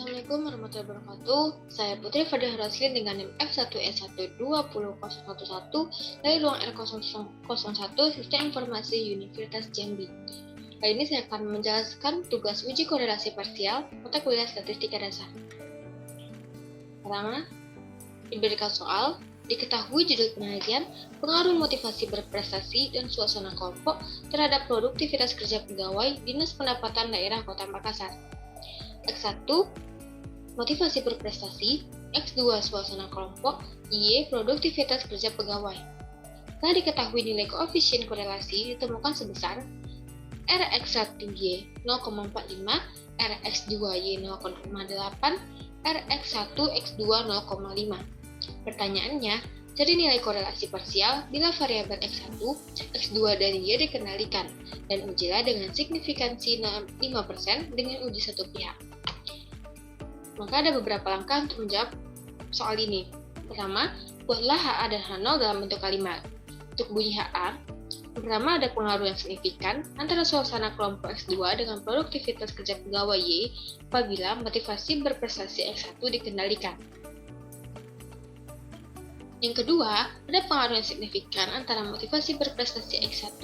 Assalamualaikum warahmatullahi wabarakatuh. Saya Putri Fadil Roslin dengan NIM F1S1200011 dari ruang R001 Sistem Informasi Universitas Jambi. Kali ini saya akan menjelaskan tugas uji korelasi parsial mata kuliah statistika dasar. Pertama, diberikan soal, diketahui judul penelitian, pengaruh motivasi berprestasi dan suasana kelompok terhadap produktivitas kerja pegawai Dinas Pendapatan Daerah Kota Makassar. X1, motivasi berprestasi, X2, suasana kelompok, Y, produktivitas kerja pegawai. Setelah diketahui nilai koefisien korelasi ditemukan sebesar Rx1Y 0,45, Rx2Y 0,8, Rx1X2 0,5. Pertanyaannya, cari nilai korelasi parsial bila variabel X1, X2, dan Y dikendalikan, dan ujilah dengan signifikansi 5% dengan uji satu pihak. Maka ada beberapa langkah untuk menjawab soal ini. Pertama, buatlah HA dan H0 dalam bentuk kalimat. Untuk bunyi HA, pertama ada pengaruh yang signifikan antara suasana kelompok X2 dengan produktivitas kerja pegawai Y apabila motivasi berprestasi X1 dikendalikan. Yang kedua, ada pengaruh yang signifikan antara motivasi berprestasi X1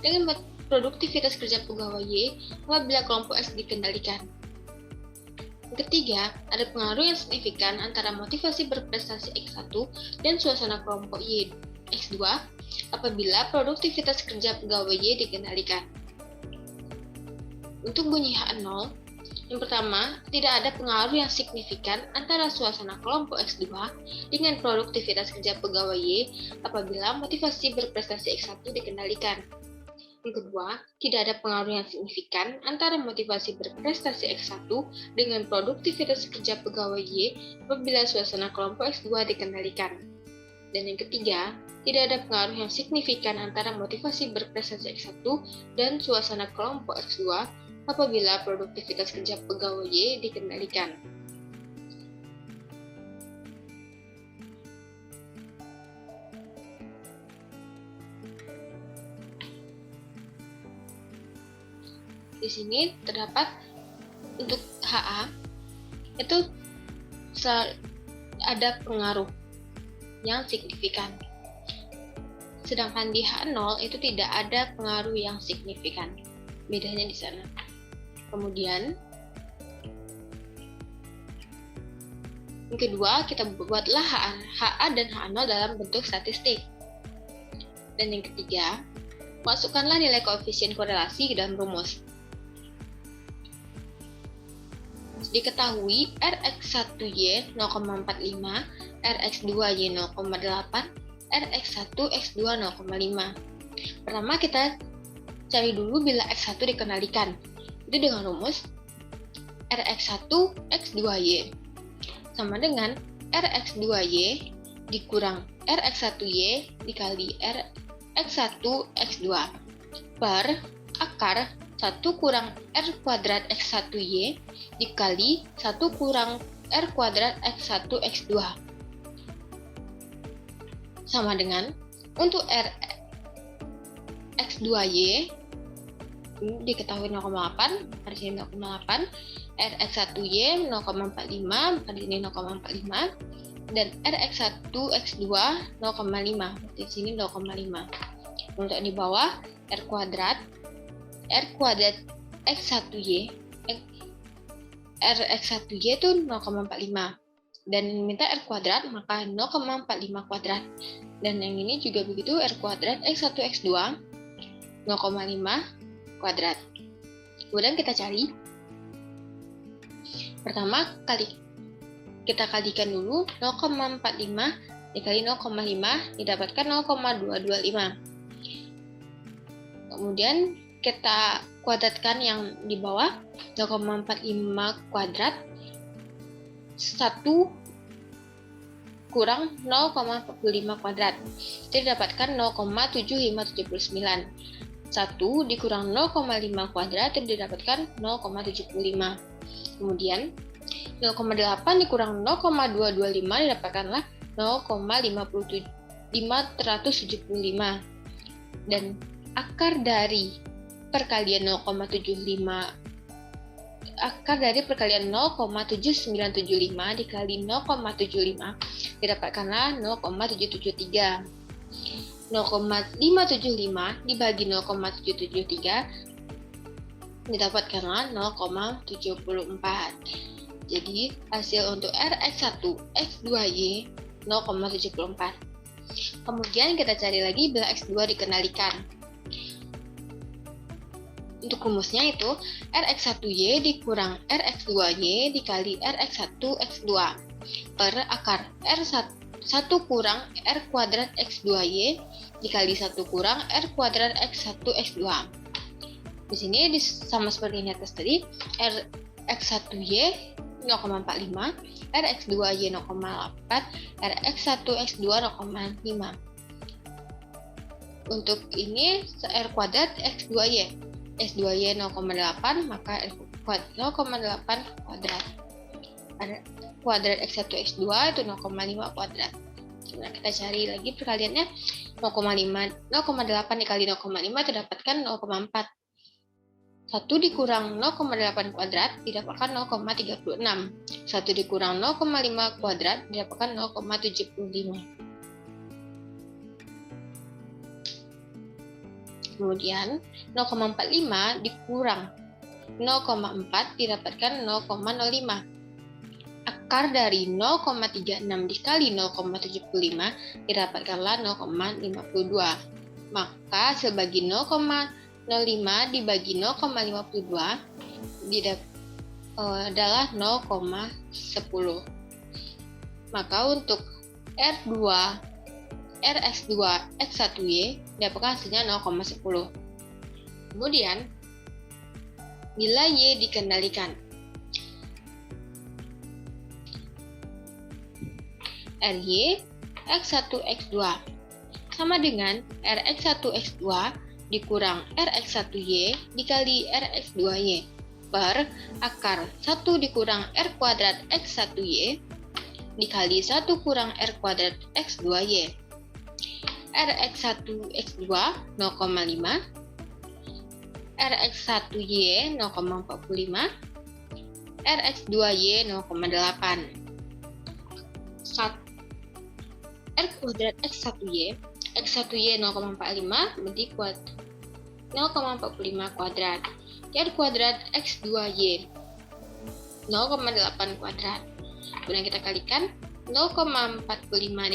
dengan produktivitas kerja pegawai Y apabila kelompok X dikendalikan. Yang ketiga, ada pengaruh yang signifikan antara motivasi berprestasi X1 dan suasana kelompok Y X2 apabila produktivitas kerja pegawai Y dikendalikan. Untuk bunyi H0, yang pertama, tidak ada pengaruh yang signifikan antara suasana kelompok X2 dengan produktivitas kerja pegawai Y apabila motivasi berprestasi X1 dikendalikan. Yang kedua, tidak ada pengaruh yang signifikan antara motivasi berprestasi X1 dengan produktivitas kerja pegawai Y apabila suasana kelompok X2 dikendalikan. Dan yang ketiga, tidak ada pengaruh yang signifikan antara motivasi berprestasi X1 dan suasana kelompok X2 apabila produktivitas kerja pegawai Y dikendalikan. Di sini terdapat untuk HA itu ada pengaruh yang signifikan. Sedangkan di H0 itu tidak ada pengaruh yang signifikan. Bedanya di sana. Kemudian yang kedua, kita buatlah HA dan H0 dalam bentuk statistik. Dan yang ketiga, masukkanlah nilai koefisien korelasi ke dalam rumus. Diketahui Rx1Y 0,45, Rx2Y 0,8, Rx1X2 0,5. Pertama kita cari dulu bila X1 dikendalikan. Itu dengan rumus Rx1X2Y sama dengan Rx2Y dikurang Rx1Y dikali Rx1X2 per akar 1 kurang R kuadrat X1Y dikali 1 kurang R kuadrat X1X2 sama dengan untuk X2Y diketahui 0,8, di sini 0,8, Rx1Y 0,45, di sini 0,45, dan Rx1X2 0,5, di sini 0,5. Untuk di bawah R kuadrat X1Y Rx1Y itu 0,45 dan minta R kuadrat maka 0,45 kuadrat, dan yang ini juga begitu R kuadrat X1X2 0,5 kuadrat. Kemudian kita cari pertama kita kalikan dulu 0,45 dikali 0,5 didapatkan 0,225. Kemudian kita kuadratkan yang di bawah 0,45 kuadrat 1 kurang 0,45 kuadrat. Jadi didapatkan 0,7579. 1 dikurang 0,5 kuadrat itu didapatkan 0,75. Kemudian 0,8 dikurang 0,225 didapatkanlah 0,575. Dan akar dari perkalian 0,75 akar dari perkalian 0,7975 dikali 0,75 didapatkanlah 0,773. 0,575 dibagi 0,773 didapatkanlah 0,74. Jadi hasil untuk Rx1 X2Y 0,74. Kemudian kita cari lagi bila X2 dikendalikan. Untuk rumusnya itu Rx1Y dikurang Rx2Y dikali Rx1 X2 per akar R1 kurang R kuadrat X2Y dikali 1 kurang R kuadrat X1 X2. Di sini sama seperti ini atas tadi, Rx1Y 0,45, Rx2Y 0,8, Rx1 X2 0,5. Untuk ini R kuadrat X2Y, X2Y 0,8, maka R kuadrat 0,8 kuadrat. Kuadrat X1 X2 itu 0,5 kuadrat. Nah, kita cari lagi perkaliannya 0,8 dikali 0,5 didapatkan 0,4. 1 dikurang 0,8 kuadrat didapatkan 0,36. 1 dikurang 0,5 kuadrat didapatkan 0,75. Kemudian 0,45 dikurang 0,4 didapatkan 0,05. Akar dari 0,36 dikali 0,75 didapatkanlah 0,52. Maka sebagi 0,05 dibagi 0,52 adalah 0,10. Maka untuk Rx2 X1Y dapatkan hasilnya 0,10. Kemudian bila Y dikendalikan, Ry X1 X2 sama dengan Rx1 X2 dikurang Rx1Y dikali Rx2Y per akar 1 dikurang R kuadrat X1Y dikali 1 kurang R kuadrat X2Y. Rx1 X2 0,5, Rx1Y 0,45, Rx2Y 0,8. R kuadrat X1Y, X1Y 0,45 berarti 0,45 kuadrat. R kuadrat X2Y 0,8 kuadrat. Kemudian kita kalikan 0,45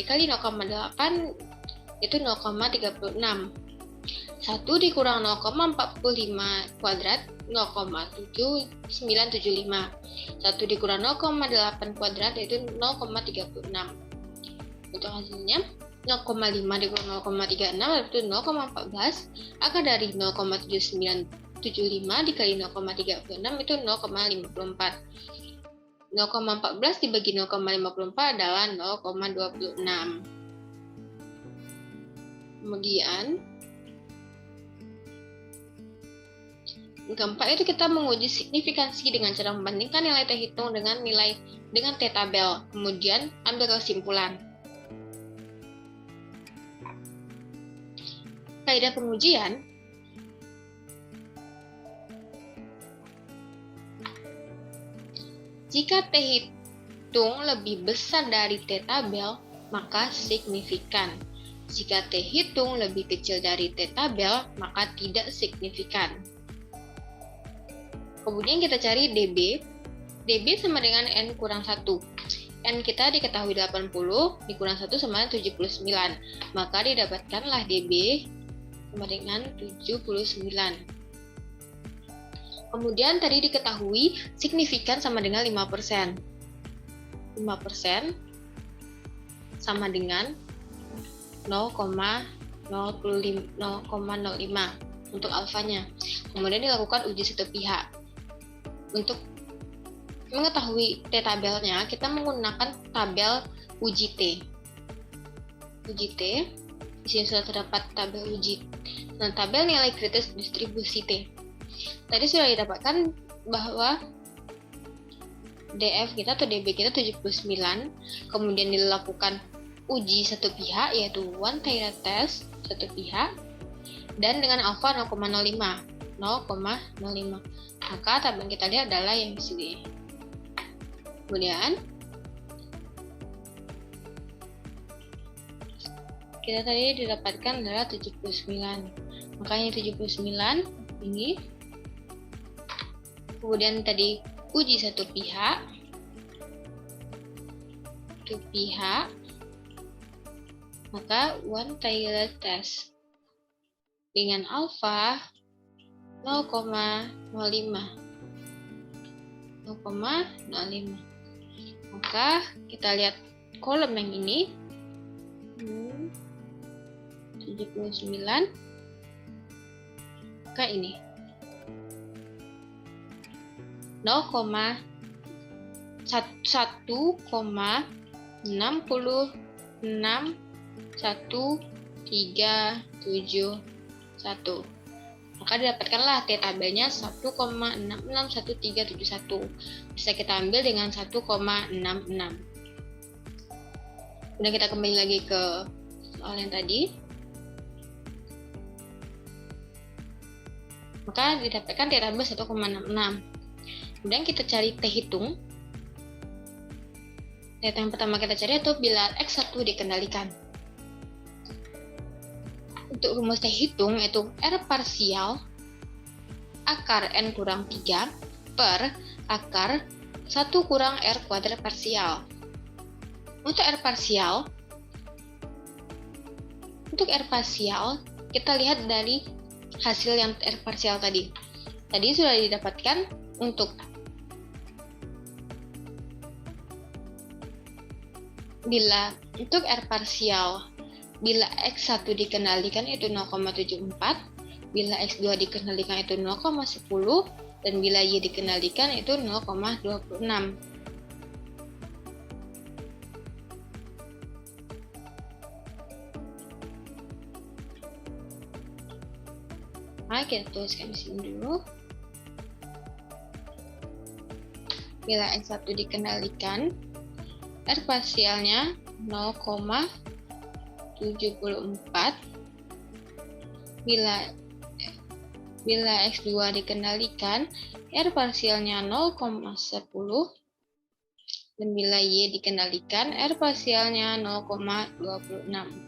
dikali 0,8 itu 0,36. 1 dikurang 0,45 kuadrat 0,7975. 1 dikurang 0,8 kuadrat yaitu 0,36. Untuk hasilnya 0,5 dikurang 0,36 yaitu 0,14. Akar dari 0,7975 dikali 0,36 itu 0,54. 0,14 dibagi 0,54 adalah 0,26. Kemudian keempat itu kita menguji signifikansi dengan cara membandingkan nilai T hitung dengan T tabel. Kemudian ambil kesimpulan. Kaidah pengujian jika T hitung lebih besar dari T tabel, maka signifikan. Jika T hitung lebih kecil dari T tabel, maka tidak signifikan. Kemudian kita cari DB. DB sama dengan N kurang 1. N kita diketahui 80, dikurang 1 sama dengan 79. Maka didapatkanlah DB sama dengan 79. Kemudian tadi diketahui signifikan sama dengan 5%. 5% sama dengan 0,05 untuk alfanya. Kemudian dilakukan uji satu pihak. Untuk mengetahui T tabelnya, kita menggunakan tabel uji T. Uji T, di sini sudah terdapat tabel uji. Nah, tabel nilai kritis distribusi T. Tadi sudah didapatkan bahwa DF kita atau DB kita 79, kemudian dilakukan uji satu pihak yaitu one tire test satu pihak dan dengan alfa 0,05. 0,05. Maka tabel yang kita lihat adalah yang di sini. Kemudian kita tadi didapatkan adalah 79. Makanya 79 ini. Kemudian tadi uji satu pihak. Maka one Taylor test dengan alfa 0,05. Maka kita lihat kolom yang ini 79. Maka ini 1,161371. Maka didapatkanlah T tabelnya 1,661371. Bisa kita ambil dengan 1,66. Kemudian kita kembali lagi ke soal yang tadi. Maka didapatkan T tabel 1,66. Kemudian kita cari T hitung. Data yang pertama kita cari itu bila X1 dikendalikan. Untuk rumus T hitung yaitu R parsial akar N kurang 3 per akar 1 kurang R kuadrat parsial. Untuk R parsial kita lihat dari hasil yang R parsial tadi. Tadi sudah didapatkan untuk R parsial bila X1 dikendalikan itu 0,74, bila X2 dikendalikan itu 0,10, dan bila Y dikendalikan itu 0,26. Nah, kita tuliskan di sini dulu. Bila X1 dikendalikan, R parsialnya 0,74. Bila X2 dikendalikan, R parsialnya 0,10. Dan bila Y dikendalikan, R parsialnya 0,26.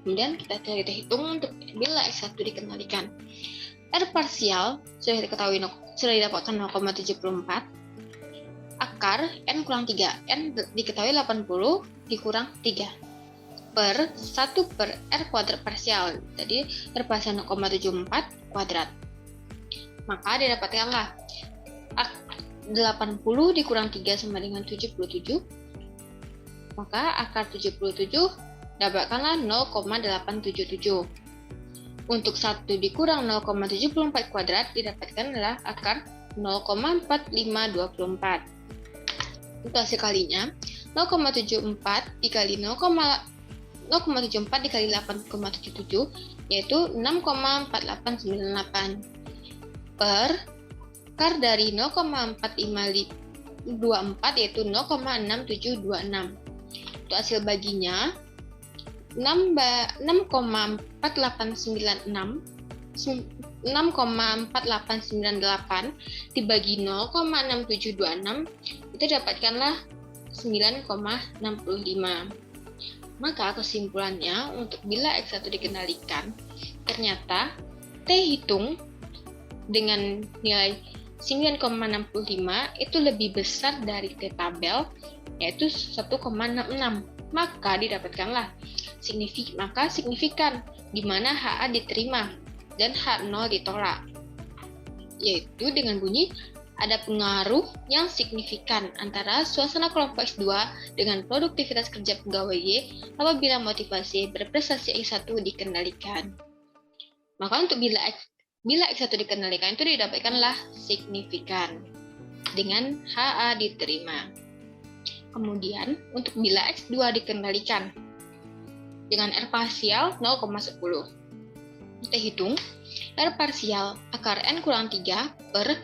Kemudian kita cari hitung untuk bila X1 dikendalikan. R parsial sudah didapatkan 0,74 akar N kurang 3. N diketahui 80 dikurang 3 per 1 per R kuadrat parsial. Jadi R parsial 0,74 kuadrat. Maka didapatkanlah 80 dikurang 3 sama dengan 77. Maka akar 77 dapatkanlah 0,877. Untuk 1 dikurang 0,74 kuadrat didapatkan adalah akar 0,4524. Untuk hasil kalinya 0,74 dikali 0,74 dikali 8,77 yaitu 6,4898 per akar dari 0,4524 yaitu 0,6726. Untuk hasil baginya 6,4898 dibagi 0,6726 itu dapatkanlah 9,65. Maka kesimpulannya untuk bila X1 dikendalikan, ternyata T hitung dengan nilai 9,65 itu lebih besar dari T tabel yaitu 1,66. Maka didapatkanlah signifikan di mana HA diterima dan H0 ditolak, yaitu dengan bunyi ada pengaruh yang signifikan antara suasana kelompok X2 dengan produktivitas kerja pegawai Y apabila motivasi berprestasi X1 dikendalikan. Maka untuk bila X1 dikendalikan itu didapatkanlah signifikan dengan HA diterima. Kemudian untuk bila X2 dikendalikan dengan R parsial 0,10. Kita hitung R parsial akar N kurang 3 per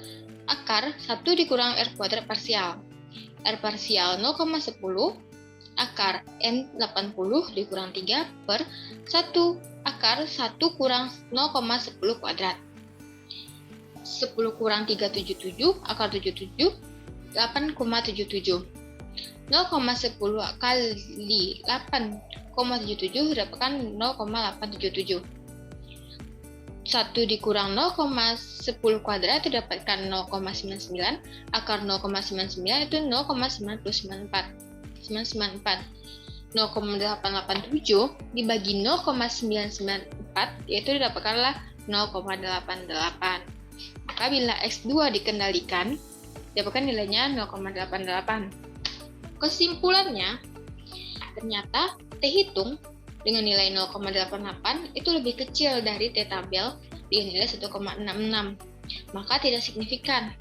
akar 1 dikurang R kuadrat parsial. R parsial 0,10 akar N80 dikurang 3 per 1 akar 1 kurang 0,10 kuadrat. 10 kurang 377 akar 77 8,77. 0,10 kali 8,77 dapatkan 0,877. 1 dikurang 0,10 kuadrat itu dapatkan 0,99. Akar 0,99 itu 0,994. 0,887 dibagi 0,994 yaitu didapatkanlah 0,88. Maka bila X2 dikendalikan, dapatkan nilainya 0,88. Kesimpulannya, ternyata T hitung dengan nilai 0,88 itu lebih kecil dari T tabel dengan nilai 1,66. Maka tidak signifikan,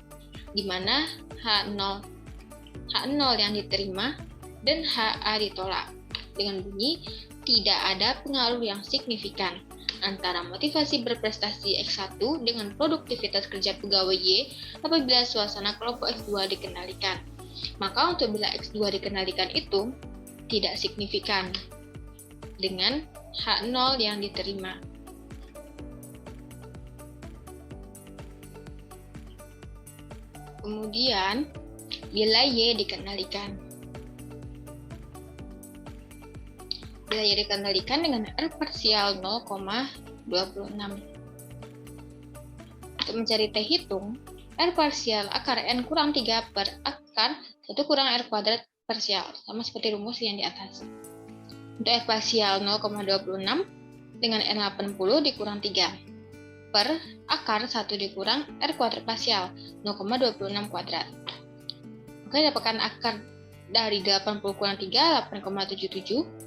di mana H0 yang diterima dan HA ditolak. Dengan bunyi, tidak ada pengaruh yang signifikan antara motivasi berprestasi X1 dengan produktivitas kerja pegawai Y apabila suasana kelompok X2 dikendalikan. Maka untuk bila X2 dikendalikan itu tidak signifikan dengan H0 yang diterima. Kemudian, bila Y dikendalikan. Bila Y dikendalikan dengan R parsial 0,26. Untuk mencari T hitung, R parsial akar N kurang 3 per akar 1 kurang R kuadrat parsial, sama seperti rumus yang di atas. Untuk R parsial 0,26 dengan N80 dikurang 3 per akar 1 dikurang R kuadrat parsial 0,26 kuadrat. Maka dapatkan akar dari 80 kurang 3, 8,77.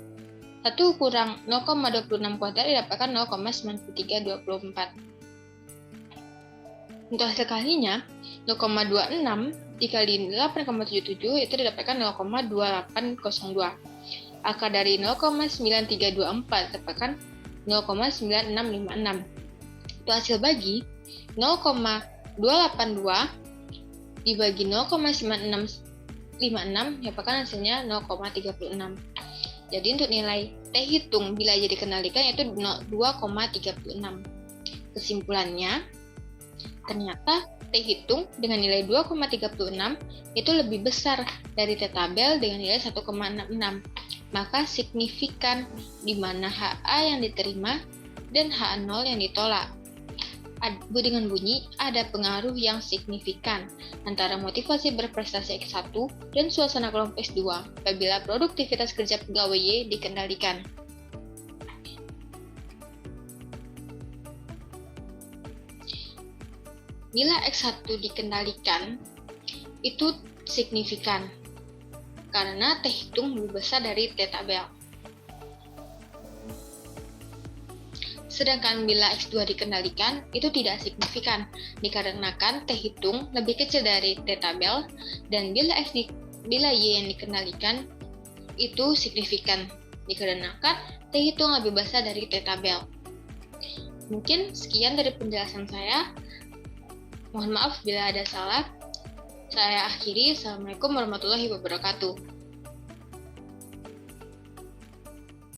1 kurang 0,26 kuadrat didapatkan 0,9324. Untuk hasil kalinya, 0,26 dikali 8,77 itu didapatkan 0,2802. Akar dari 0,9324 didapatkan 0,9656. Untuk hasil bagi, 0,282 dibagi 0,9656 dapatkan hasilnya 0,36. Jadi untuk nilai T hitung bila Y dikendalikan yaitu 2,36. Kesimpulannya, ternyata T hitung dengan nilai 2,36 itu lebih besar dari T tabel dengan nilai 1,66. Maka signifikan di mana HA yang diterima dan H0 yang ditolak. Dengan bunyi, ada pengaruh yang signifikan antara motivasi berprestasi X1 dan suasana kelompok X2 apabila produktivitas kerja pegawai Y dikendalikan. Bila X1 dikendalikan, itu signifikan karena T hitung lebih besar dari T tabel. Sedangkan bila X2 dikendalikan, itu tidak signifikan, dikarenakan T hitung lebih kecil dari T tabel, dan bila Y yang dikendalikan, itu signifikan, dikarenakan T hitung lebih besar dari T tabel. Mungkin sekian dari penjelasan saya. Mohon maaf bila ada salah. Saya akhiri. Assalamualaikum warahmatullahi wabarakatuh.